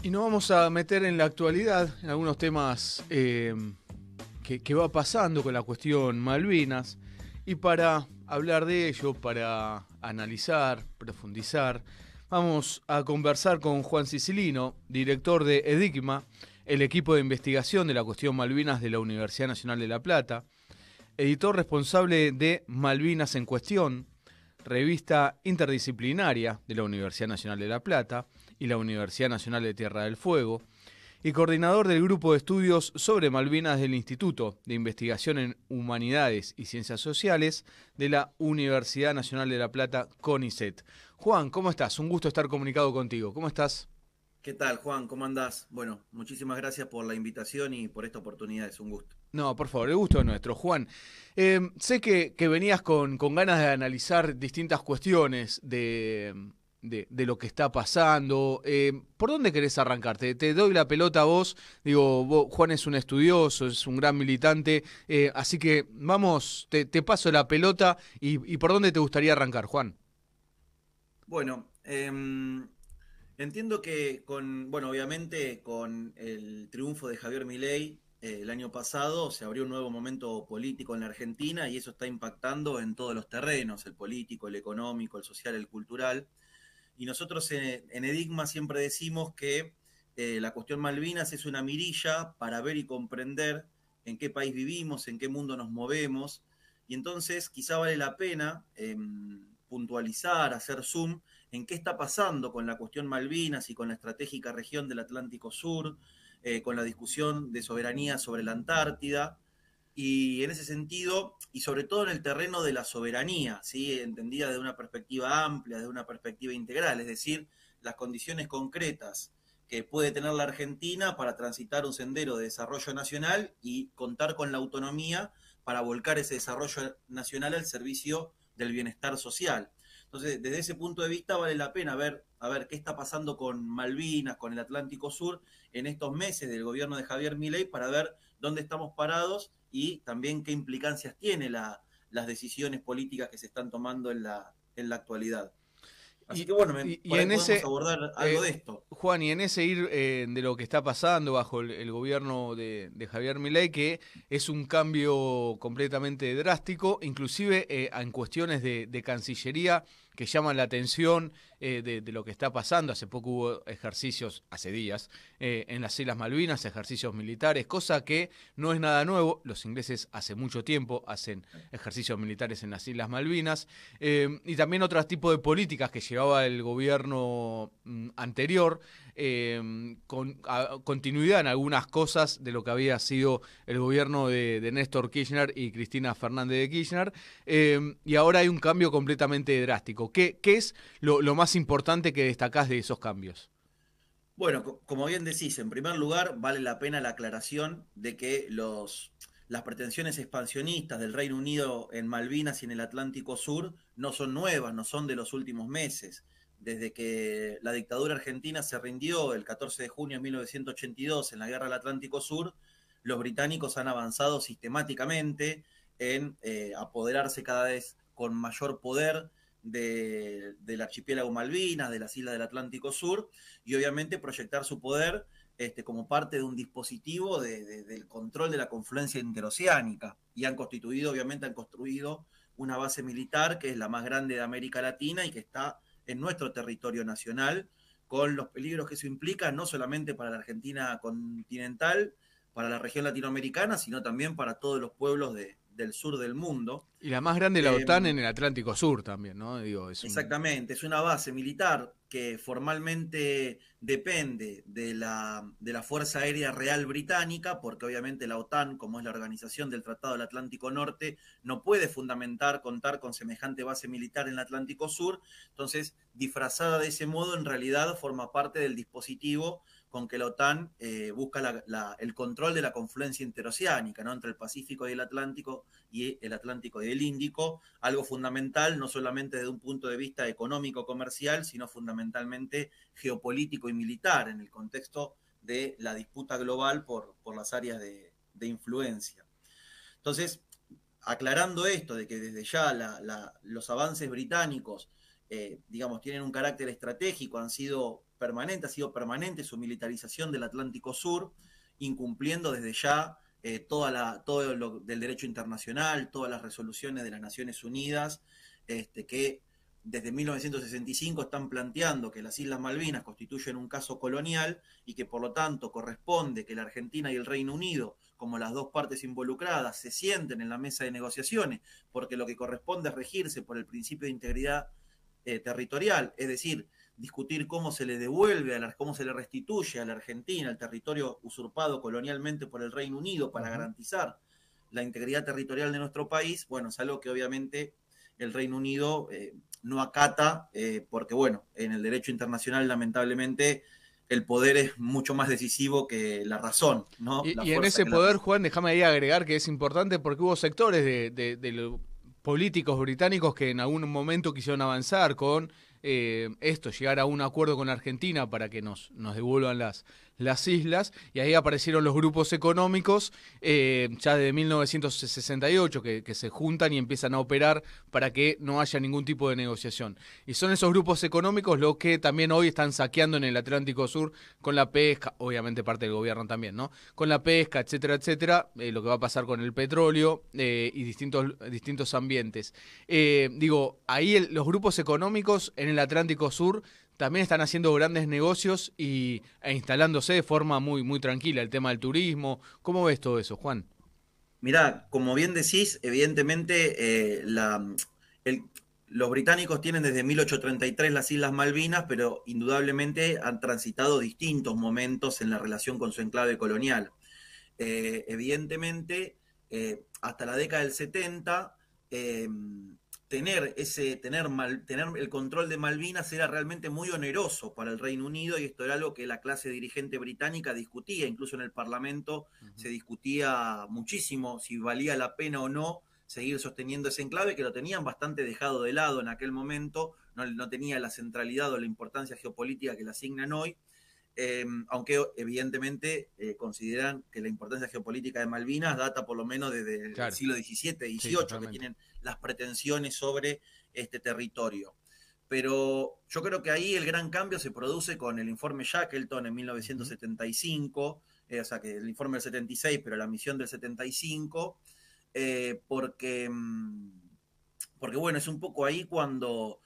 Y nos vamos a meter en la actualidad, en algunos temas que va pasando con la cuestión Malvinas. Y para hablar de ello, para analizar, profundizar, vamos a conversar con Juan Sicilino, director de EDICMA, el equipo de investigación de la cuestión Malvinas de la Universidad Nacional de La Plata, editor responsable de Malvinas en Cuestión, revista interdisciplinaria de la Universidad Nacional de La Plata y la Universidad Nacional de Tierra del Fuego, y coordinador del grupo de estudios sobre Malvinas del Instituto de Investigación en Humanidades y Ciencias Sociales de la Universidad Nacional de La Plata, CONICET. Juan, ¿cómo estás? Un gusto estar comunicado contigo. ¿Cómo estás? ¿Qué tal, Juan? ¿Cómo andás? Bueno, muchísimas gracias por la invitación y por esta oportunidad, es un gusto. No, por favor, el gusto es nuestro. Juan, sé que venías con ganas de analizar distintas cuestiones de lo que está pasando. ¿Por dónde querés arrancar? Te doy la pelota a vos. Digo, Juan es un estudioso, es un gran militante, así que vamos, te paso la pelota y ¿por dónde te gustaría arrancar, Juan? Bueno, entiendo que bueno, obviamente con el triunfo de Javier Milei el año pasado se abrió un nuevo momento político en la Argentina y eso está impactando en todos los terrenos, el político, el económico, el social, el cultural. Y nosotros en Enigma siempre decimos que la cuestión Malvinas es una mirilla para ver y comprender en qué país vivimos, en qué mundo nos movemos. Y entonces quizá vale la pena puntualizar, hacer zoom en qué está pasando con la cuestión Malvinas y con la estratégica región del Atlántico Sur, con la discusión de soberanía sobre la Antártida, y en ese sentido, y sobre todo en el terreno de la soberanía, ¿sí? Entendida de una perspectiva amplia, de una perspectiva integral, es decir, las condiciones concretas que puede tener la Argentina para transitar un sendero de desarrollo nacional y contar con la autonomía para volcar ese desarrollo nacional al servicio del bienestar social. Entonces, desde ese punto de vista vale la pena ver, a ver qué está pasando con Malvinas, con el Atlántico Sur en estos meses del gobierno de Javier Milei para ver dónde estamos parados y también qué implicancias tiene las decisiones políticas que se están tomando en la actualidad. Así Y, que bueno, y por ahí en podemos ese, abordar eh, algo de esto. Juan, y en ese ir de lo que está pasando bajo el gobierno de Javier Milei, que es un cambio completamente drástico, inclusive en cuestiones de Cancillería que llaman la atención de lo que está pasando. Hace poco hubo ejercicios, hace días, en las Islas Malvinas, ejercicios militares, cosa que no es nada nuevo. Los ingleses hace mucho tiempo hacen ejercicios militares en las Islas Malvinas. Y también otros tipos de políticas que llevaba el gobierno anterior, con continuidad en algunas cosas de lo que había sido el gobierno de Néstor Kirchner y Cristina Fernández de Kirchner, y ahora hay un cambio completamente drástico. ¿Qué es lo más importante que destacás de esos cambios? Bueno, como bien decís, en primer lugar vale la pena la aclaración de que las pretensiones expansionistas del Reino Unido en Malvinas y en el Atlántico Sur no son nuevas, no son de los últimos meses. Desde que la dictadura argentina se rindió el 14 de junio de 1982 en la Guerra del Atlántico Sur, los británicos han avanzado sistemáticamente en apoderarse cada vez con mayor poder del archipiélago Malvinas, de las islas del Atlántico Sur, y obviamente proyectar su poder como parte de un dispositivo del control de la confluencia interoceánica. Y obviamente han construido una base militar que es la más grande de América Latina y que está en nuestro territorio nacional, con los peligros que eso implica, no solamente para la Argentina continental, para la región latinoamericana, sino también para todos los pueblos del sur del mundo. Y la más grande de la Eh, OTAN en el Atlántico Sur también, ¿no? Digo, es un... Exactamente, es una base militar que formalmente depende de la Fuerza Aérea Real Británica, porque obviamente la OTAN, como es la organización del Tratado del Atlántico Norte, no puede contar con semejante base militar en el Atlántico Sur, entonces, disfrazada de ese modo, en realidad forma parte del dispositivo con que la OTAN busca el control de la confluencia interoceánica, ¿no? Entre el Pacífico y el Atlántico y el Índico, algo fundamental, no solamente desde un punto de vista económico comercial, sino fundamentalmente geopolítico y militar, en el contexto de la disputa global por las áreas de influencia. Entonces, aclarando esto de que desde ya los avances británicos, digamos, tienen un carácter estratégico, han sido permanente, ha sido permanente su militarización del Atlántico Sur, incumpliendo desde ya todo lo del derecho internacional, todas las resoluciones de las Naciones Unidas, que desde 1965 están planteando que las Islas Malvinas constituyen un caso colonial y que por lo tanto corresponde que la Argentina y el Reino Unido, como las dos partes involucradas, se sienten en la mesa de negociaciones, porque lo que corresponde es regirse por el principio de integridad territorial, es decir, discutir cómo se le devuelve, cómo se le restituye a la Argentina el territorio usurpado colonialmente por el Reino Unido para garantizar la integridad territorial de nuestro país. Bueno, es algo que obviamente el Reino Unido no acata, porque bueno, en el derecho internacional lamentablemente el poder es mucho más decisivo que la razón, ¿no? Y en ese poder, Juan, déjame ahí agregar que es importante porque hubo sectores de los políticos británicos que en algún momento quisieron avanzar con llegar a un acuerdo con Argentina para que nos devuelvan las islas, y ahí aparecieron los grupos económicos ya de 1968 que se juntan y empiezan a operar para que no haya ningún tipo de negociación. Y son esos grupos económicos los que también hoy están saqueando en el Atlántico Sur con la pesca, obviamente parte del gobierno también, ¿no? Con la pesca, etcétera, etcétera, lo que va a pasar con el petróleo y distintos ambientes. Ahí los grupos económicos en el Atlántico Sur también están haciendo grandes negocios e instalándose de forma muy, muy tranquila. El tema del turismo. ¿Cómo ves todo eso, Juan? Mirá, como bien decís, evidentemente los británicos tienen desde 1833 las Islas Malvinas, pero indudablemente han transitado distintos momentos en la relación con su enclave colonial. Evidentemente, hasta la década del 70, tener el control de Malvinas era realmente muy oneroso para el Reino Unido, y esto era algo que la clase dirigente británica discutía, incluso en el Parlamento se discutía muchísimo si valía la pena o no seguir sosteniendo ese enclave, que lo tenían bastante dejado de lado en aquel momento, no tenía la centralidad o la importancia geopolítica que le asignan hoy. Aunque evidentemente consideran que la importancia geopolítica de Malvinas data por lo menos desde el siglo XVII, XVIII, que tienen las pretensiones sobre este territorio. Pero yo creo que ahí el gran cambio se produce con el informe Shackleton en 1975, o sea que el informe del 76, pero la misión del 75, porque bueno, es un poco ahí cuando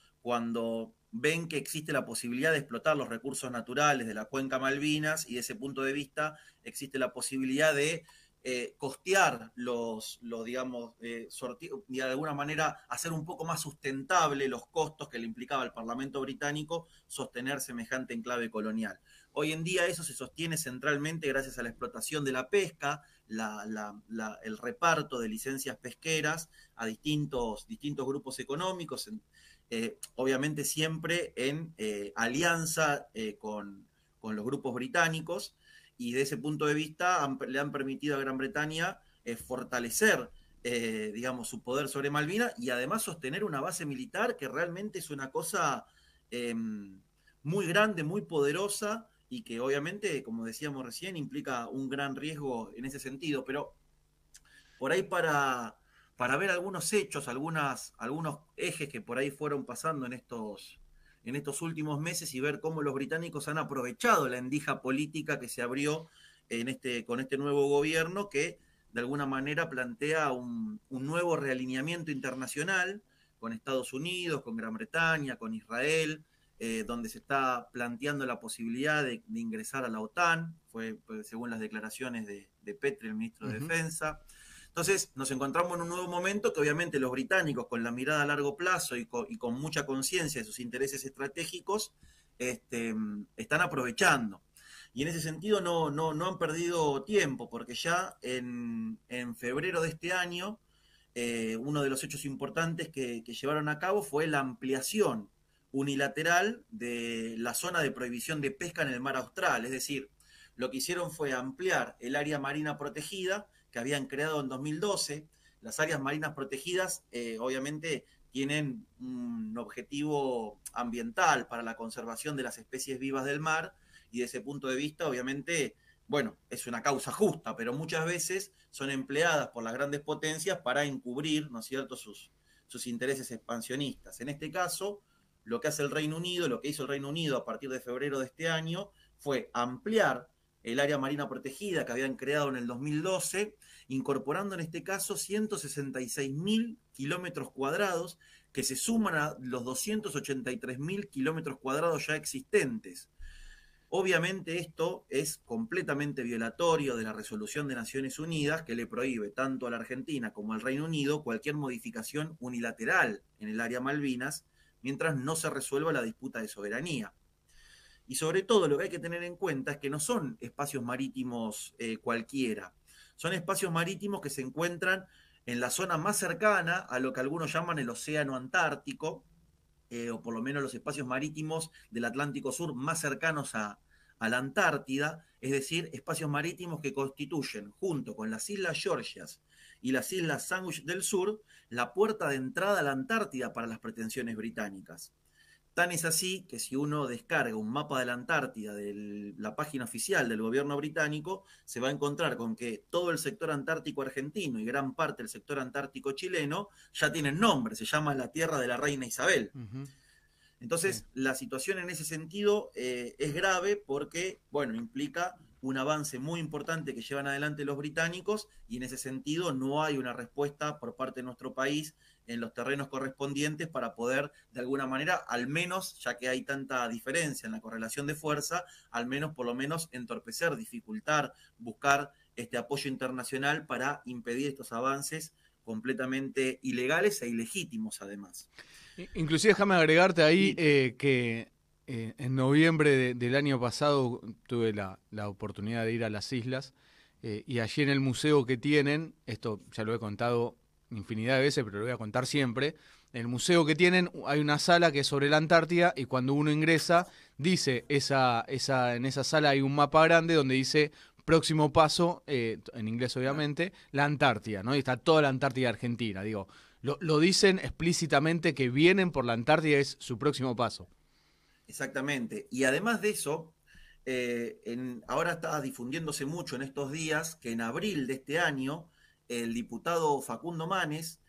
ven que existe la posibilidad de explotar los recursos naturales de la cuenca Malvinas, y desde ese punto de vista existe la posibilidad de costear digamos, de alguna manera hacer un poco más sustentable los costos que le implicaba al Parlamento británico sostener semejante enclave colonial. Hoy en día eso se sostiene centralmente gracias a la explotación de la pesca, el reparto de licencias pesqueras a distintos grupos económicos, obviamente siempre en alianza con los grupos británicos, y de ese punto de vista le han permitido a Gran Bretaña fortalecer digamos, su poder sobre Malvinas, y además sostener una base militar que realmente es una cosa muy grande, muy poderosa, y que obviamente, como decíamos recién, implica un gran riesgo en ese sentido. Pero por ahí para ver algunos hechos, algunos ejes que por ahí fueron pasando en estos últimos meses, y ver cómo los británicos han aprovechado la endija política que se abrió con este nuevo gobierno, que de alguna manera plantea un nuevo realineamiento internacional con Estados Unidos, con Gran Bretaña, con Israel, donde se está planteando la posibilidad de ingresar a la OTAN, según las declaraciones de Petri, el ministro de Defensa. Entonces nos encontramos en un nuevo momento que obviamente los británicos, con la mirada a largo plazo y con mucha conciencia de sus intereses estratégicos, están aprovechando. Y en ese sentido no han perdido tiempo, porque ya en febrero de este año, uno de los hechos importantes que llevaron a cabo fue la ampliación unilateral de la zona de prohibición de pesca en el mar Austral. Es decir, lo que hicieron fue ampliar el área marina protegida que habían creado en 2012. Las áreas marinas protegidas obviamente tienen un objetivo ambiental para la conservación de las especies vivas del mar, y desde ese punto de vista obviamente, bueno, es una causa justa, pero muchas veces son empleadas por las grandes potencias para encubrir, ¿no es cierto?, sus intereses expansionistas. En este caso, lo que hace el Reino Unido, lo que hizo el Reino Unido a partir de febrero de este año, fue ampliar el área marina protegida que habían creado en el 2012, incorporando en este caso 166.000 kilómetros cuadrados, que se suman a los 283.000 kilómetros cuadrados ya existentes. Obviamente esto es completamente violatorio de la resolución de Naciones Unidas, que le prohíbe tanto a la Argentina como al Reino Unido cualquier modificación unilateral en el área Malvinas, mientras no se resuelva la disputa de soberanía. Y sobre todo lo que hay que tener en cuenta es que no son espacios marítimos cualquiera, son espacios marítimos que se encuentran en la zona más cercana a lo que algunos llaman el Océano Antártico, o por lo menos los espacios marítimos del Atlántico Sur más cercanos a la Antártida, es decir, espacios marítimos que constituyen, junto con las Islas Georgias y las Islas Sandwich del Sur, la puerta de entrada a la Antártida para las pretensiones británicas. Tan es así que si uno descarga un mapa de la Antártida de la página oficial del gobierno británico, se va a encontrar con que todo el sector antártico argentino y gran parte del sector antártico chileno ya tienen nombre, se llama la Tierra de la Reina Isabel. Entonces, la situación en ese sentido es grave porque, bueno, implica un avance muy importante que llevan adelante los británicos y en ese sentido no hay una respuesta por parte de nuestro país en los terrenos correspondientes para poder, de alguna manera, al menos, ya que hay tanta diferencia en la correlación de fuerza, al menos, por lo menos, entorpecer, dificultar, buscar este apoyo internacional para impedir estos avances completamente ilegales e ilegítimos, además. Inclusive déjame agregarte ahí que en noviembre del año pasado tuve la oportunidad de ir a las islas y allí en el museo que tienen, esto ya lo he contado infinidad de veces, pero lo voy a contar siempre, en el museo que tienen hay una sala que es sobre la Antártida y cuando uno ingresa, dice, en esa sala hay un mapa grande donde dice próximo paso, en inglés obviamente, la Antártida, ¿no? Y está toda la Antártida Argentina, digo. Lo dicen explícitamente que vienen por la Antártida, es su próximo paso. Exactamente. Y además de eso, ahora está difundiéndose mucho en estos días que en abril de este año el diputado Facundo Manes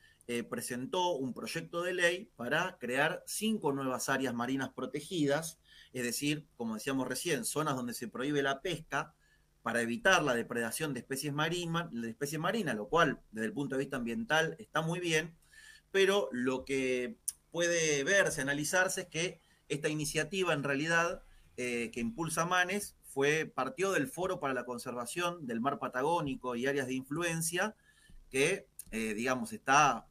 presentó un proyecto de ley para crear 5 nuevas áreas marinas protegidas, es decir, como decíamos recién, zonas donde se prohíbe la pesca para evitar la depredación de especies marinas, lo cual desde el punto de vista ambiental está muy bien, pero lo que puede verse, analizarse es que esta iniciativa en realidad que impulsa Manes partió del Foro para la Conservación del Mar Patagónico y Áreas de Influencia, que digamos está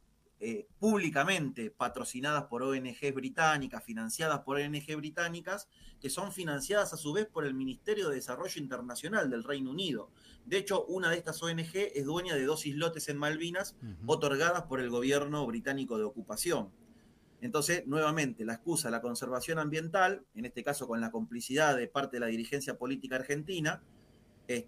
públicamente patrocinadas por ONGs británicas, financiadas por ONGs británicas, que son financiadas a su vez por el Ministerio de Desarrollo Internacional del Reino Unido. De hecho, una de estas ONG es dueña de 2 islotes en Malvinas, otorgadas por el gobierno británico de ocupación. Entonces, nuevamente, la excusa de la conservación ambiental, en este caso con la complicidad de parte de la dirigencia política argentina,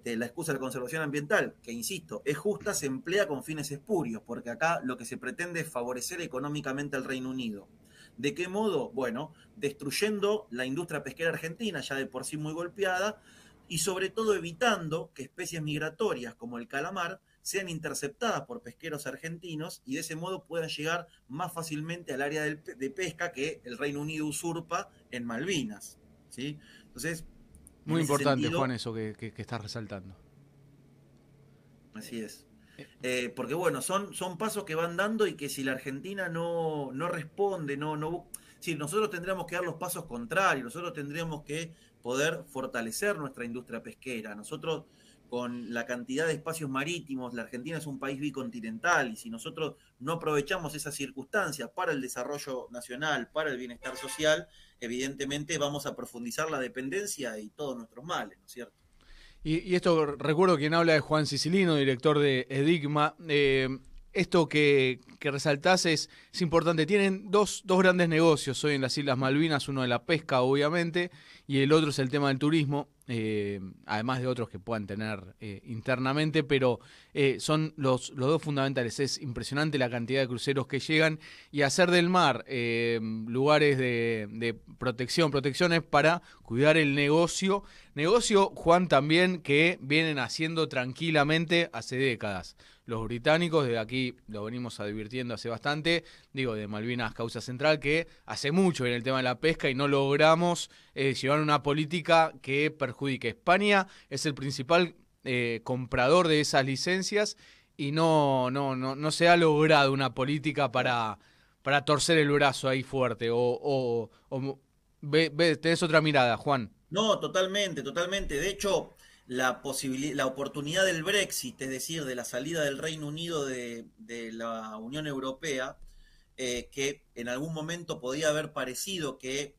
la excusa de la conservación ambiental, que insisto, es justa, se emplea con fines espurios, porque acá lo que se pretende es favorecer económicamente al Reino Unido. ¿De qué modo? Bueno, destruyendo la industria pesquera argentina, ya de por sí muy golpeada, y sobre todo evitando que especies migratorias como el calamar sean interceptadas por pesqueros argentinos y de ese modo puedan llegar más fácilmente al área de pesca que el Reino Unido usurpa en Malvinas, ¿sí? Entonces, muy importante, sentido, Juan, eso que estás resaltando. Así es. Porque bueno, son pasos que van dando y que si la Argentina no responde, si nosotros tendríamos que dar los pasos contrarios, nosotros tendríamos que poder fortalecer nuestra industria pesquera. Nosotros, con la cantidad de espacios marítimos, la Argentina es un país bicontinental y si nosotros no aprovechamos esas circunstancias para el desarrollo nacional, para el bienestar social, evidentemente vamos a profundizar la dependencia y todos nuestros males, ¿no es cierto? Y esto, recuerdo quien habla de Juan Sicilino, director de EDIGMA. Esto que resaltás es importante. Tienen dos grandes negocios hoy en las Islas Malvinas, uno de la pesca, obviamente, y el otro es el tema del turismo, además de otros que puedan tener internamente, pero son los dos fundamentales. Es impresionante la cantidad de cruceros que llegan y hacer del mar lugares de protecciones para cuidar el negocio. Negocio, Juan, también que vienen haciendo tranquilamente hace décadas. Los británicos, de aquí lo venimos advirtiendo hace bastante, digo, de Malvinas Causa Central, que hace mucho en el tema de la pesca y no logramos llevar una política que perjudique. España es el principal comprador de esas licencias y no se ha logrado una política para torcer el brazo ahí fuerte. Tenés otra mirada, Juan. No, totalmente, totalmente. De hecho, la oportunidad del Brexit, es decir, de la salida del Reino Unido de la Unión Europea, que en algún momento podía haber parecido que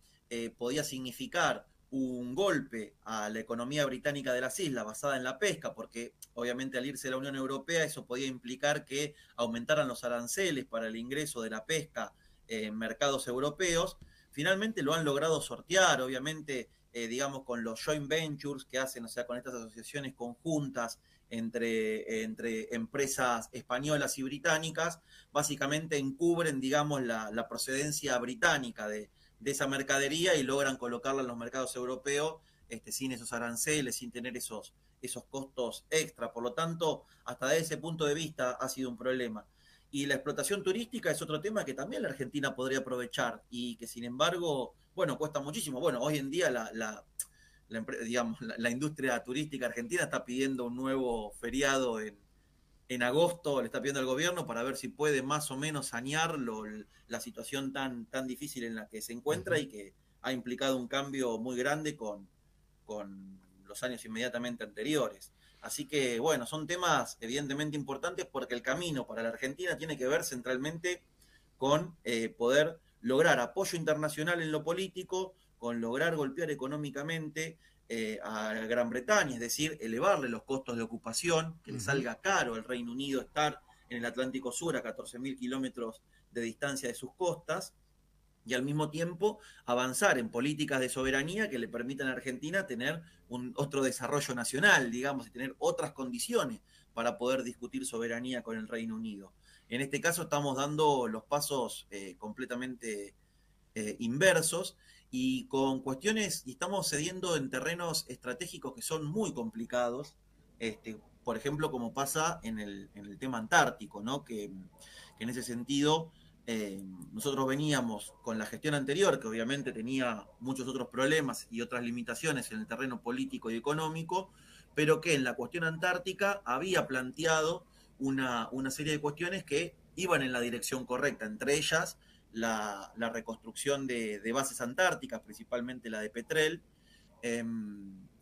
podía significar un golpe a la economía británica de las islas basada en la pesca, porque obviamente al irse de la Unión Europea eso podía implicar que aumentaran los aranceles para el ingreso de la pesca en mercados europeos. Finalmente lo han logrado sortear, obviamente, digamos, con los joint ventures que hacen, o sea, con estas asociaciones conjuntas entre empresas españolas y británicas, básicamente encubren, digamos, la procedencia británica de esa mercadería y logran colocarla en los mercados europeos sin esos aranceles, sin tener esos costos extra. Por lo tanto, hasta desde ese punto de vista ha sido un problema. Y la explotación turística es otro tema que también la Argentina podría aprovechar y que sin embargo, bueno, cuesta muchísimo. Bueno, hoy en día digamos, la industria turística argentina está pidiendo un nuevo feriado en agosto, le está pidiendo al gobierno para ver si puede más o menos sanear la situación tan difícil en la que se encuentra y que ha implicado un cambio muy grande con los años inmediatamente anteriores. Así que, bueno, son temas evidentemente importantes porque el camino para la Argentina tiene que ver centralmente con poder lograr apoyo internacional en lo político, con lograr golpear económicamente a Gran Bretaña, es decir, elevarle los costos de ocupación, que le salga caro al Reino Unido estar en el Atlántico Sur a 14.000 kilómetros de distancia de sus costas, y al mismo tiempo avanzar en políticas de soberanía que le permitan a Argentina tener otro desarrollo nacional, digamos, y tener otras condiciones para poder discutir soberanía con el Reino Unido. En este caso estamos dando los pasos completamente inversos y con cuestiones, y estamos cediendo en terrenos estratégicos que son muy complicados, por ejemplo, como pasa en el tema antártico, ¿no? Que en ese sentido nosotros veníamos con la gestión anterior, que obviamente tenía muchos otros problemas y otras limitaciones en el terreno político y económico, pero que en la cuestión antártica había planteado una serie de cuestiones que iban en la dirección correcta, entre ellas la reconstrucción de bases antárticas, principalmente la de Petrel,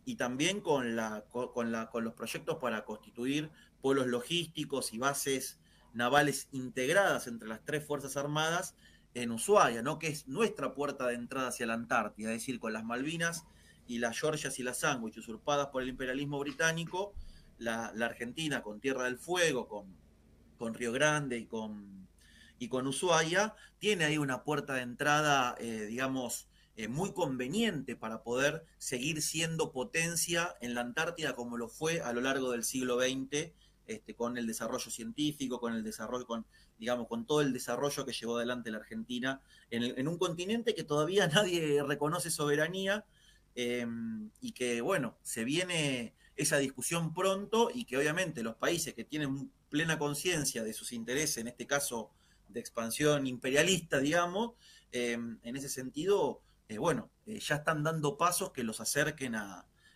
y también con los proyectos para constituir polos logísticos y bases navales integradas entre las tres Fuerzas Armadas en Ushuaia, ¿no? Que es nuestra puerta de entrada hacia la Antártida, es decir, con las Malvinas y las Georgias y las Sandwich usurpadas por el imperialismo británico, la Argentina con Tierra del Fuego, con Río Grande y con Ushuaia, tiene ahí una puerta de entrada, digamos, muy conveniente para poder seguir siendo potencia en la Antártida como lo fue a lo largo del siglo XX, con el desarrollo científico, con el desarrollo, digamos, con todo el desarrollo que llevó adelante la Argentina en un continente que todavía nadie reconoce soberanía, y que, bueno, se viene esa discusión pronto y que obviamente los países que tienen plena conciencia de sus intereses, en este caso de expansión imperialista, digamos, en ese sentido, bueno, ya están dando pasos que los acerquen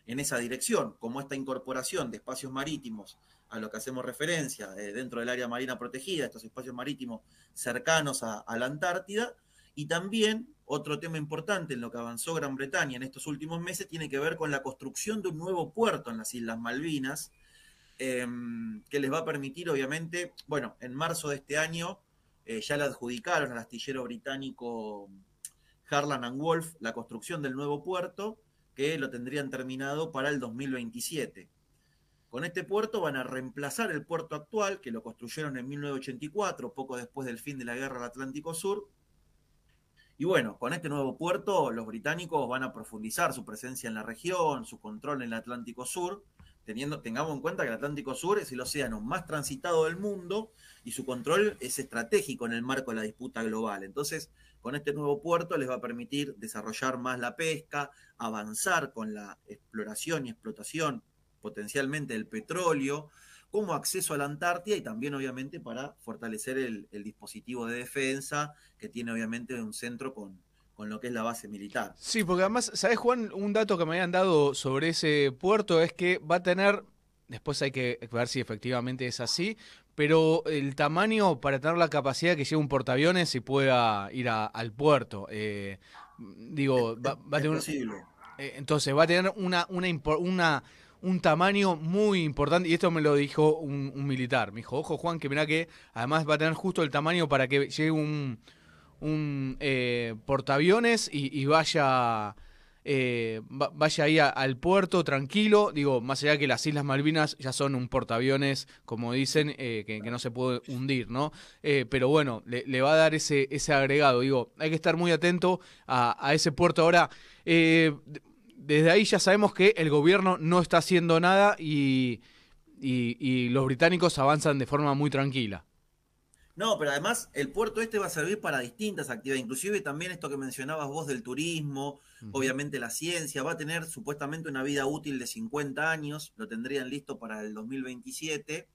en esa dirección, como esta incorporación de espacios marítimos a lo que hacemos referencia dentro del área marina protegida, estos espacios marítimos cercanos a la Antártida, y también otro tema importante en lo que avanzó Gran Bretaña en estos últimos meses tiene que ver con la construcción de un nuevo puerto en las Islas Malvinas, que les va a permitir, obviamente, bueno, en marzo de este año ya le adjudicaron al astillero británico Harland and Wolff la construcción del nuevo puerto, que lo tendrían terminado para el 2027. Con este puerto van a reemplazar el puerto actual, que lo construyeron en 1984, poco después del fin de la guerra del Atlántico Sur, Y bueno, con este nuevo puerto, los británicos van a profundizar su presencia en la región, su control en el Atlántico Sur, tengamos en cuenta que el Atlántico Sur es el océano más transitado del mundo y su control es estratégico en el marco de la disputa global. Entonces, con este nuevo puerto les va a permitir desarrollar más la pesca, avanzar con la exploración y explotación potencialmente del petróleo, como acceso a la Antártida y también obviamente para fortalecer el dispositivo de defensa que tiene obviamente un centro con lo que es la base militar. Sí, porque además, ¿sabés, Juan? Un dato que me habían dado sobre ese puerto es que va a tener, después hay que ver si efectivamente es así, pero el tamaño para tener la capacidad que lleve un portaaviones y pueda ir al puerto. Digo, va a Es tener posible. entonces va a tener un tamaño muy importante, y esto me lo dijo un militar. Me dijo, ojo Juan, que mirá que además va a tener justo el tamaño para que llegue un portaaviones y vaya ahí al puerto tranquilo. Digo, más allá que las Islas Malvinas ya son un portaaviones, como dicen, que no se puede hundir, ¿no? Pero bueno, le va a dar ese agregado. Digo, hay que estar muy atento a ese puerto. Ahora, desde ahí ya sabemos que el gobierno no está haciendo nada y los británicos avanzan de forma muy tranquila. No, pero además el puerto este va a servir para distintas actividades, inclusive también esto que mencionabas vos del turismo, Ujú. obviamente la ciencia, va a tener supuestamente una vida útil de 50 años, lo tendrían listo para el 2027,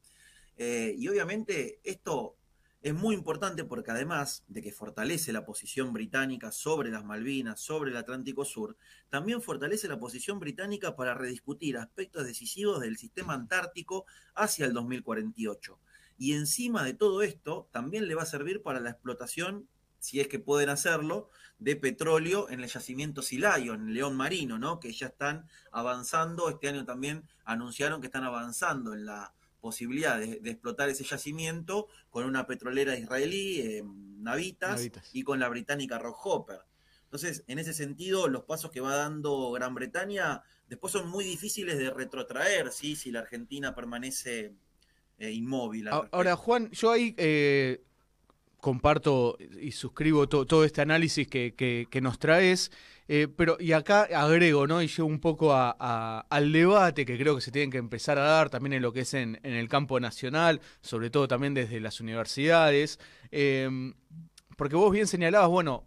y obviamente esto es muy importante porque además de que fortalece la posición británica sobre las Malvinas, sobre el Atlántico Sur, también fortalece la posición británica para rediscutir aspectos decisivos del sistema antártico hacia el 2048. Y encima de todo esto, también le va a servir para la explotación, si es que pueden hacerlo, de petróleo en el yacimiento Silayo, en el León Marino, ¿no? Que ya están avanzando, este año también anunciaron que están avanzando en la posibilidad de explotar ese yacimiento con una petrolera israelí, Navitas, Navitas. y con la británica Rockhopper. Entonces, en ese sentido, los pasos que va dando Gran Bretaña después son muy difíciles de retrotraer, ¿sí? Si la Argentina permanece inmóvil al Ahora, respecto. Juan, yo ahí comparto y suscribo todo este análisis que nos traes, pero y acá agrego, ¿no? Y llego un poco al debate que creo que se tiene que empezar a dar también en lo que es en el campo nacional, sobre todo también desde las universidades, porque vos bien señalabas, bueno,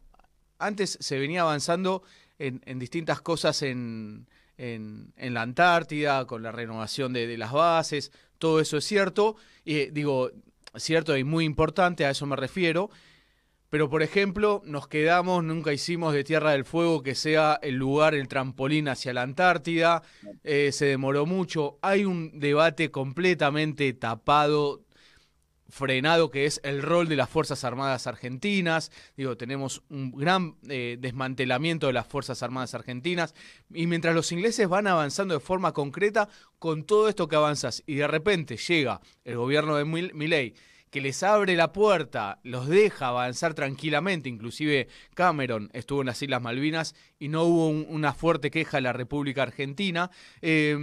antes se venía avanzando en distintas cosas en la Antártida, con la renovación de las bases, todo eso es cierto, digo, cierto y muy importante, a eso me refiero, pero por ejemplo, nos quedamos, nunca hicimos de Tierra del Fuego que sea el lugar, el trampolín hacia la Antártida, se demoró mucho, hay un debate completamente tapado, frenado, que es el rol de las Fuerzas Armadas Argentinas. Digo, tenemos un gran desmantelamiento de las Fuerzas Armadas Argentinas, y mientras los ingleses van avanzando de forma concreta con todo esto que avanzas, y de repente llega el gobierno de Milei, que les abre la puerta, los deja avanzar tranquilamente, inclusive Cameron estuvo en las Islas Malvinas y no hubo una fuerte queja de la República Argentina. Y,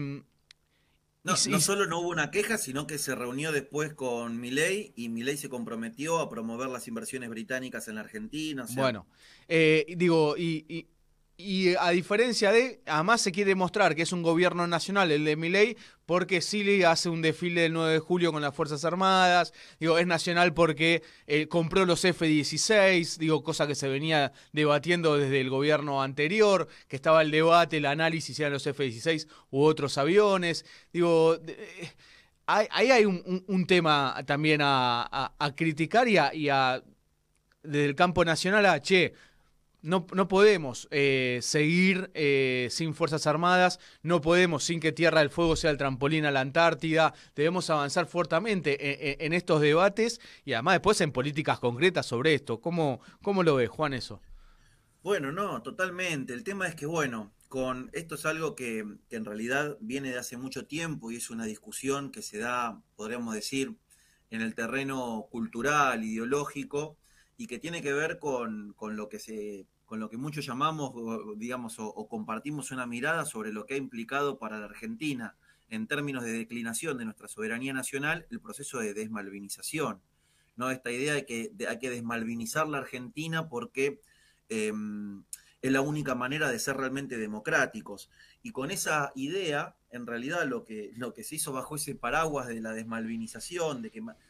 No, no solo no hubo una queja, sino que se reunió después con Milei y Milei se comprometió a promover las inversiones británicas en la Argentina, o sea, bueno, digo, y a diferencia además se quiere mostrar que es un gobierno nacional, el de Milei, porque Silly hace un desfile del 9 de julio con las Fuerzas Armadas, digo, es nacional porque compró los F-16, digo, cosa que se venía debatiendo desde el gobierno anterior, que estaba el debate, el análisis, si eran los F-16 u otros aviones, digo... Ahí hay un tema también a criticar desde el campo nacional che, no podemos seguir sin Fuerzas Armadas, no podemos sin que Tierra del Fuego sea el trampolín a la Antártida, debemos avanzar fuertemente en estos debates y además después en políticas concretas sobre esto. ¿Cómo lo ves, Juan, eso? bueno, no, totalmente. El tema es que, bueno, con esto es algo que en realidad viene de hace mucho tiempo y es una discusión que se da, podríamos decir, en el terreno cultural, ideológico, y que tiene que ver con lo que con lo que muchos llamamos, digamos, o compartimos una mirada sobre lo que ha implicado para la Argentina en términos de declinación de nuestra soberanía nacional el proceso de desmalvinización. ¿No? Esta idea de que hay que desmalvinizar la Argentina porque es la única manera de ser realmente democráticos. Y con esa idea, en realidad lo que se hizo bajo ese paraguas de la desmalvinización,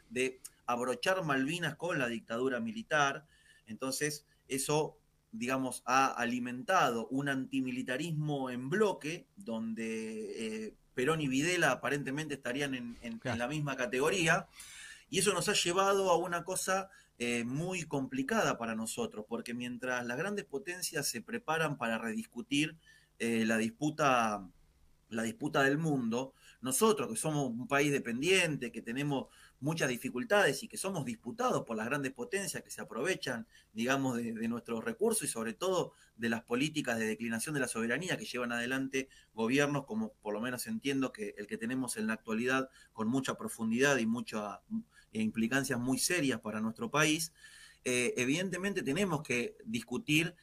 de abrochar Malvinas con la dictadura militar, entonces eso, digamos, ha alimentado un antimilitarismo en bloque, donde Perón y Videla aparentemente estarían en Claro. la misma categoría, y eso nos ha llevado a una cosa muy complicada para nosotros, porque mientras las grandes potencias se preparan para rediscutir la disputa del mundo, nosotros que somos un país dependiente, que tenemos muchas dificultades y que somos disputados por las grandes potencias que se aprovechan, digamos, de nuestros recursos y sobre todo de las políticas de declinación de la soberanía que llevan adelante gobiernos como por lo menos entiendo que el que tenemos en la actualidad con mucha profundidad y muchas implicancias muy serias para nuestro país, evidentemente tenemos que discutir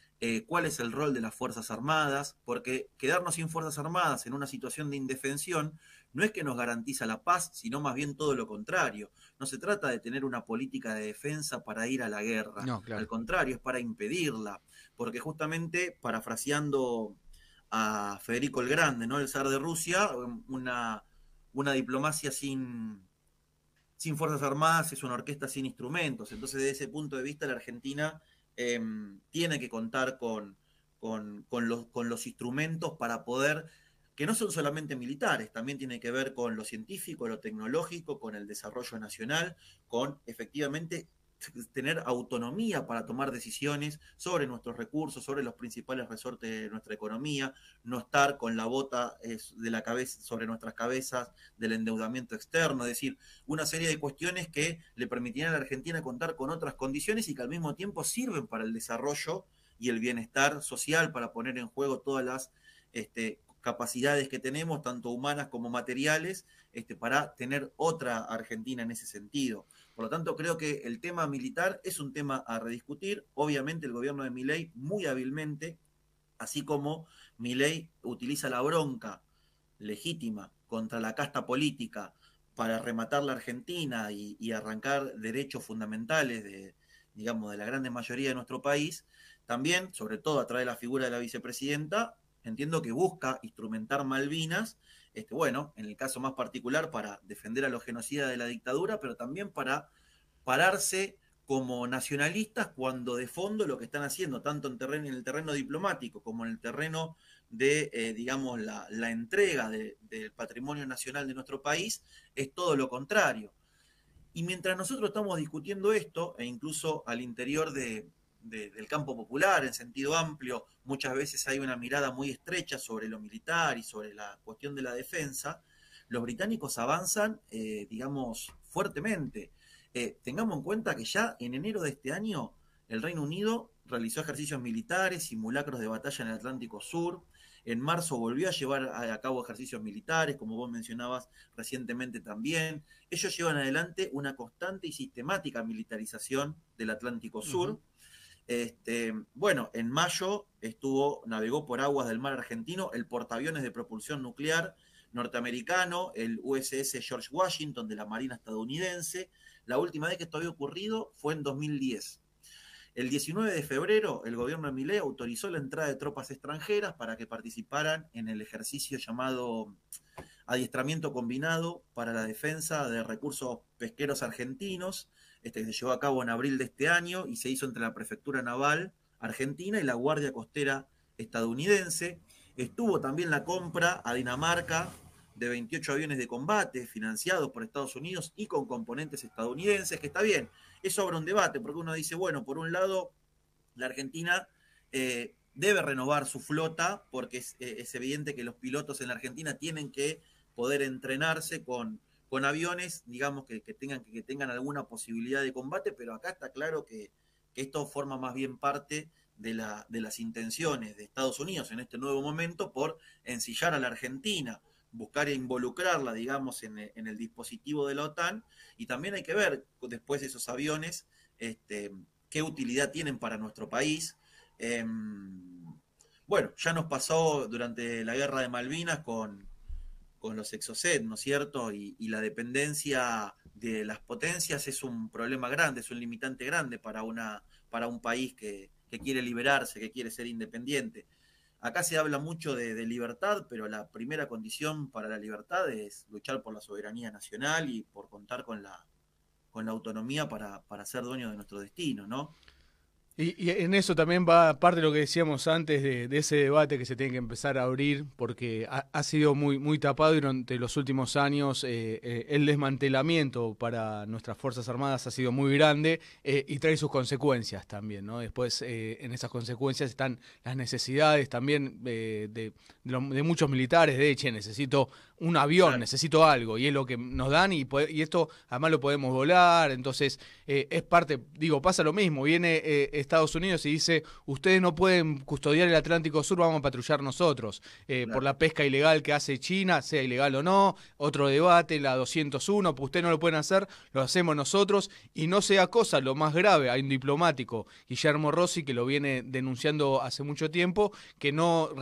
cuál es el rol de las Fuerzas Armadas, porque quedarnos sin Fuerzas Armadas en una situación de indefensión no es que nos garantiza la paz, sino más bien todo lo contrario. No se trata de tener una política de defensa para ir a la guerra, No, al claro. contrario, es para impedirla, porque justamente, parafraseando a Federico el Grande, ¿no? El zar de Rusia, una diplomacia sin Fuerzas Armadas es una orquesta sin instrumentos. Entonces, desde ese punto de vista, la Argentina eh, tiene que contar con los instrumentos para poder, que no son solamente militares, también tiene que ver con lo científico, lo tecnológico, con el desarrollo nacional, con efectivamente tener autonomía para tomar decisiones sobre nuestros recursos, sobre los principales resortes de nuestra economía, no estar con la bota de la cabeza sobre nuestras cabezas del endeudamiento externo, es decir, una serie de cuestiones que le permitirían a la Argentina contar con otras condiciones y que al mismo tiempo sirven para el desarrollo y el bienestar social, para poner en juego todas las capacidades que tenemos, tanto humanas como materiales, para tener otra Argentina en ese sentido. Por lo tanto, creo que el tema militar es un tema a rediscutir. Obviamente, el gobierno de Milei muy hábilmente, así como Milei utiliza la bronca legítima contra la casta política para rematar la Argentina y arrancar derechos fundamentales digamos, de la grande mayoría de nuestro país, también, sobre todo a través de la figura de la vicepresidenta, entiendo que busca instrumentar Malvinas, bueno, en el caso más particular para defender a los genocidas de la dictadura, pero también para pararse como nacionalistas cuando de fondo lo que están haciendo, tanto en el terreno diplomático como en el terreno de, digamos, la entrega del patrimonio nacional de nuestro país, es todo lo contrario. Y mientras nosotros estamos discutiendo esto, e incluso al interior del campo popular, en sentido amplio, muchas veces hay una mirada muy estrecha sobre lo militar y sobre la cuestión de la defensa, los británicos avanzan, digamos, fuertemente. Tengamos en cuenta que ya en enero de este año el Reino Unido realizó ejercicios militares, simulacros de batalla en el Atlántico Sur. En marzo volvió a llevar a cabo ejercicios militares, como vos mencionabas recientemente también. Ellos llevan adelante una constante y sistemática militarización del Atlántico Sur. Bueno, en mayo navegó por aguas del mar argentino el portaaviones de propulsión nuclear norteamericano, el USS George Washington de la Marina estadounidense. La última vez que esto había ocurrido fue en 2010. El 19 de febrero, el gobierno de Milei autorizó la entrada de tropas extranjeras para que participaran en el ejercicio llamado adiestramiento combinado para la defensa de recursos pesqueros argentinos, que se llevó a cabo en abril de este año y se hizo entre la Prefectura Naval Argentina y la Guardia Costera estadounidense. Estuvo también la compra a Dinamarca de 28 aviones de combate financiados por Estados Unidos y con componentes estadounidenses, que está bien, eso abre un debate, porque uno dice, bueno, por un lado, la Argentina debe renovar su flota, porque es evidente que los pilotos en la Argentina tienen que poder entrenarse con aviones, digamos, que tengan alguna posibilidad de combate, pero acá está claro que esto forma más bien parte de las intenciones de Estados Unidos en este nuevo momento por ensillar a la Argentina, buscar involucrarla, digamos, en el dispositivo de la OTAN, y también hay que ver después esos aviones qué utilidad tienen para nuestro país. Bueno, ya nos pasó durante la guerra de Malvinas con los Exocet, ¿no es cierto? Y la dependencia de las potencias es un problema grande, es un limitante grande para un país que quiere liberarse, que quiere ser independiente. Acá se habla mucho de libertad, pero la primera condición para la libertad es luchar por la soberanía nacional y por contar con la autonomía para ser dueño de nuestro destino, ¿no? Y en eso también va parte de lo que decíamos antes de ese debate que se tiene que empezar a abrir, porque ha sido muy tapado y durante los últimos años el desmantelamiento para nuestras Fuerzas Armadas ha sido muy grande y trae sus consecuencias también, ¿no? Después en esas consecuencias están las necesidades también de muchos militares, de hecho, necesito un avión, Claro. necesito algo, y es lo que nos dan, y esto además lo podemos volar, entonces es parte, digo, pasa lo mismo, viene Estados Unidos y dice, ustedes no pueden custodiar el Atlántico Sur, vamos a patrullar nosotros, por Claro. la pesca ilegal que hace China, sea ilegal o no, otro debate, la 201, pues ustedes no lo pueden hacer, lo hacemos nosotros, y no sea cosa lo más grave, hay un diplomático, Guillermo Rossi, que lo viene denunciando hace mucho tiempo, que no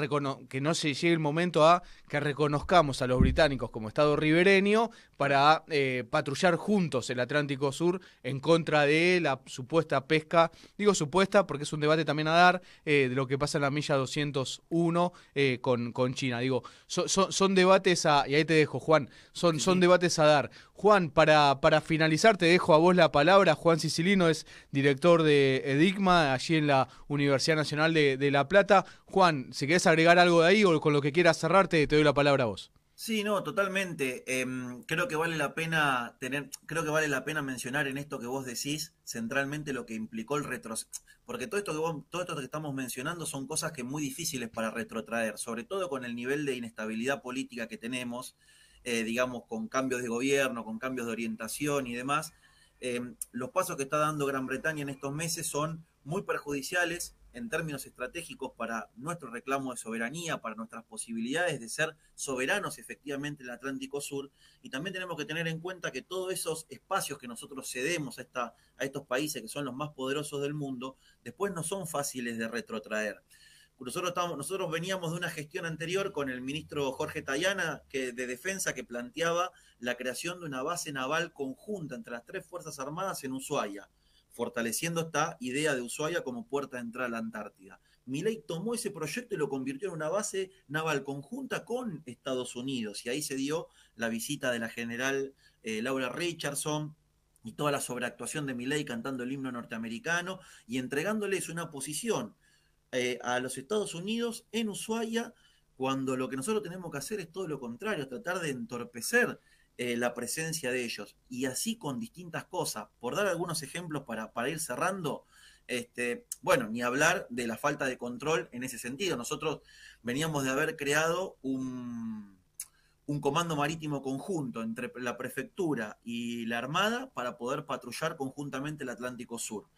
se llegue el momento a que reconozcamos a los británicos como Estado ribereño para patrullar juntos el Atlántico Sur en contra de la supuesta pesca, digo supuesta porque es un debate también a dar, de lo que pasa en la milla 201 con China. Digo, son debates y ahí te dejo, Juan, Sí, son sí. debates a dar. Juan, para finalizar te dejo a vos la palabra. Juan Sicilino es director de EDICMA, allí en la Universidad Nacional de La Plata. Juan, si querés agregar algo de ahí o con lo que quieras cerrarte, te doy la palabra a vos. Sí, no, totalmente. Creo que vale la pena creo que vale la pena mencionar en esto que vos decís, centralmente lo que implicó el retroceso. Porque todo esto que estamos mencionando son cosas que muy difíciles para retrotraer, sobre todo con el nivel de inestabilidad política que tenemos, digamos, con cambios de gobierno, con cambios de orientación y demás. Los pasos que está dando Gran Bretaña en estos meses son muy perjudiciales en términos estratégicos para nuestro reclamo de soberanía, para nuestras posibilidades de ser soberanos efectivamente en el Atlántico Sur. Y también tenemos que tener en cuenta que todos esos espacios que nosotros cedemos a estos países que son los más poderosos del mundo, después no son fáciles de retrotraer. Nosotros veníamos de una gestión anterior con el ministro Jorge Tayana de Defensa que planteaba la creación de una base naval conjunta entre las tres Fuerzas Armadas en Ushuaia, fortaleciendo esta idea de Ushuaia como puerta de entrada a la Antártida. Milei tomó ese proyecto y lo convirtió en una base naval conjunta con Estados Unidos, y ahí se dio la visita de la general Laura Richardson y toda la sobreactuación de Milei cantando el himno norteamericano y entregándoles una posición a los Estados Unidos en Ushuaia, cuando lo que nosotros tenemos que hacer es todo lo contrario, tratar de entorpecer la presencia de ellos. Y así con distintas cosas. Por dar algunos ejemplos para ir cerrando, bueno, ni hablar de la falta de control en ese sentido. Nosotros veníamos de haber creado un comando marítimo conjunto entre la prefectura y la Armada para poder patrullar conjuntamente el Atlántico Sur.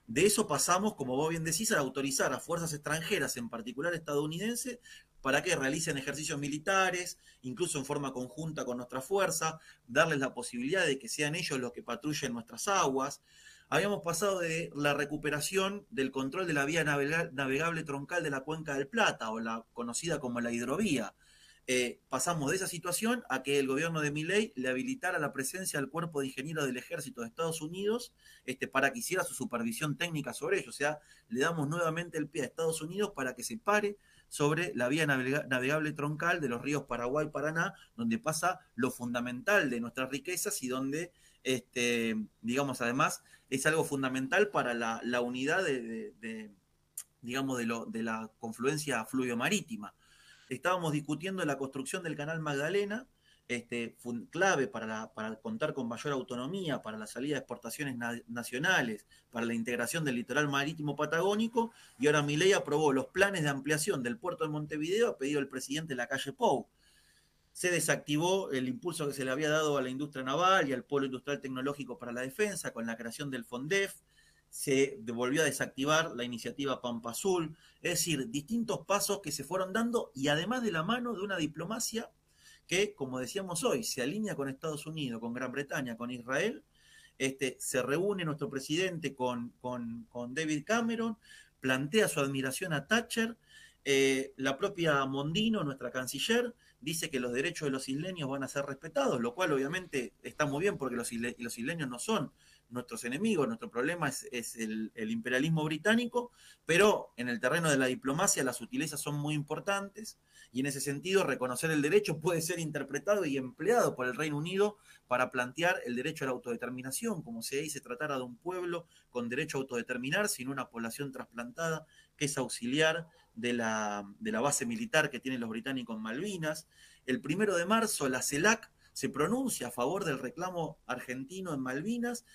De eso pasamos, como vos bien decís, a autorizar a fuerzas extranjeras, en particular estadounidenses, para que realicen ejercicios militares, incluso en forma conjunta con nuestra fuerza, darles la posibilidad de que sean ellos los que patrullen nuestras aguas. Habíamos pasado de la recuperación del control de la vía navegable troncal de la Cuenca del Plata, o la conocida como la hidrovía. Pasamos de esa situación a que el gobierno de Milei le habilitara la presencia del Cuerpo de Ingenieros del Ejército de Estados Unidos para que hiciera su supervisión técnica sobre ello. O sea, le damos nuevamente el pie a Estados Unidos para que se pare sobre la vía navegable troncal de los ríos Paraguay y Paraná, donde pasa lo fundamental de nuestras riquezas y donde, digamos, además es algo fundamental para la unidad digamos, de la confluencia fluvio-marítima. Estábamos discutiendo la construcción del canal Magdalena, fue clave para contar con mayor autonomía, para la salida de exportaciones nacionales, para la integración del litoral marítimo patagónico, y ahora Milei aprobó los planes de ampliación del puerto de Montevideo a pedido del presidente Lacalle Pou. Se desactivó el impulso que se le había dado a la industria naval y al polo industrial tecnológico para la defensa con la creación del FONDEF. Se volvió a desactivar la iniciativa Pampa Azul. Es decir, distintos pasos que se fueron dando, y además de la mano de una diplomacia que, como decíamos hoy, se alinea con Estados Unidos, con Gran Bretaña, con Israel. Se reúne nuestro presidente con David Cameron, plantea su admiración a Thatcher, la propia Mondino, nuestra canciller, dice que los derechos de los isleños van a ser respetados, lo cual obviamente está muy bien porque los isleños no son nuestros enemigos, nuestro problema es el imperialismo británico, pero en el terreno de la diplomacia las sutilezas son muy importantes y en ese sentido reconocer el derecho puede ser interpretado y empleado por el Reino Unido para plantear el derecho a la autodeterminación, como si ahí se tratara de un pueblo con derecho a autodeterminar, sin una población trasplantada que es auxiliar de la base militar que tienen los británicos en Malvinas. El 1 de marzo la CELAC se pronuncia a favor del reclamo argentino en Malvinas,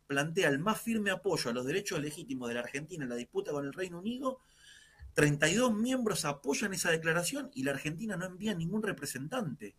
plantea el más firme apoyo a los derechos legítimos de la Argentina en la disputa con el Reino Unido. 32 miembros apoyan esa declaración y la Argentina no envía ningún representante.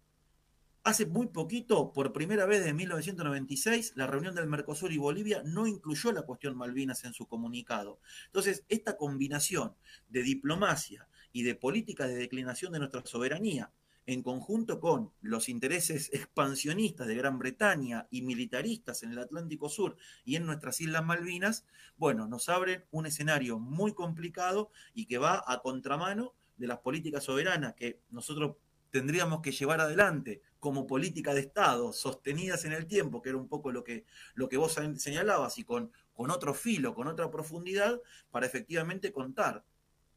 Hace muy poquito, por primera vez desde 1996, la reunión del Mercosur y Bolivia no incluyó la cuestión Malvinas en su comunicado. Entonces, esta combinación de diplomacia y de políticas de declinación de nuestra soberanía, en conjunto con los intereses expansionistas de Gran Bretaña y militaristas en el Atlántico Sur y en nuestras Islas Malvinas, bueno, nos abren un escenario muy complicado y que va a contramano de las políticas soberanas que nosotros tendríamos que llevar adelante como política de Estado, sostenidas en el tiempo, que era un poco lo que vos señalabas, y con otro filo, con otra profundidad, para efectivamente contar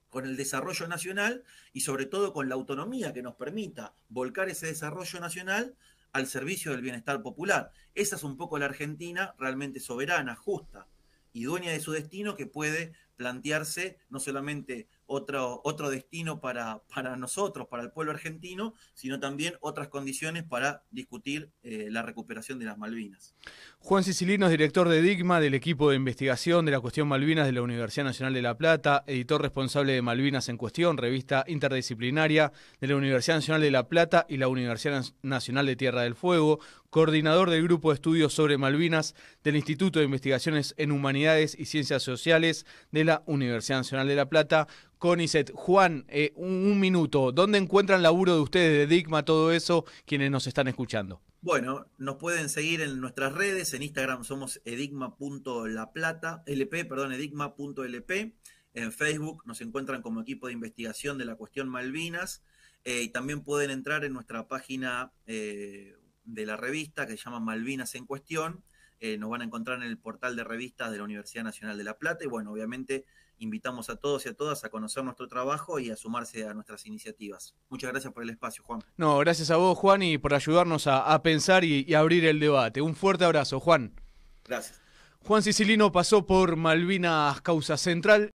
con el desarrollo nacional y sobre todo con la autonomía que nos permita volcar ese desarrollo nacional al servicio del bienestar popular. Esa es un poco la Argentina realmente soberana, justa y dueña de su destino, que puede plantearse no solamente otro destino para nosotros, para el pueblo argentino, sino también otras condiciones para discutir la recuperación de las Malvinas. Juan Sicilino es director de DIGMA, del equipo de investigación de la cuestión Malvinas de la Universidad Nacional de La Plata, editor responsable de Malvinas en Cuestión, revista interdisciplinaria de la Universidad Nacional de La Plata y la Universidad Nacional de Tierra del Fuego, coordinador del Grupo de Estudios sobre Malvinas del Instituto de Investigaciones en Humanidades y Ciencias Sociales de la Universidad Nacional de La Plata, CONICET. Juan, un minuto, ¿dónde encuentran laburo de ustedes, de DIGMA, todo eso, quienes nos están escuchando? Bueno, nos pueden seguir en nuestras redes, en Instagram somos edigma.lp, en Facebook nos encuentran como equipo de investigación de la cuestión Malvinas, y también pueden entrar en nuestra página de la revista que se llama Malvinas en Cuestión. Nos van a encontrar en el portal de revistas de la Universidad Nacional de La Plata y bueno, obviamente invitamos a todos y a todas a conocer nuestro trabajo y a sumarse a nuestras iniciativas. Muchas gracias por el espacio, Juan. No, gracias a vos, Juan, y por ayudarnos a pensar y abrir el debate. Un fuerte abrazo, Juan. Gracias. Juan Sicilino pasó por Malvinas Causa Central.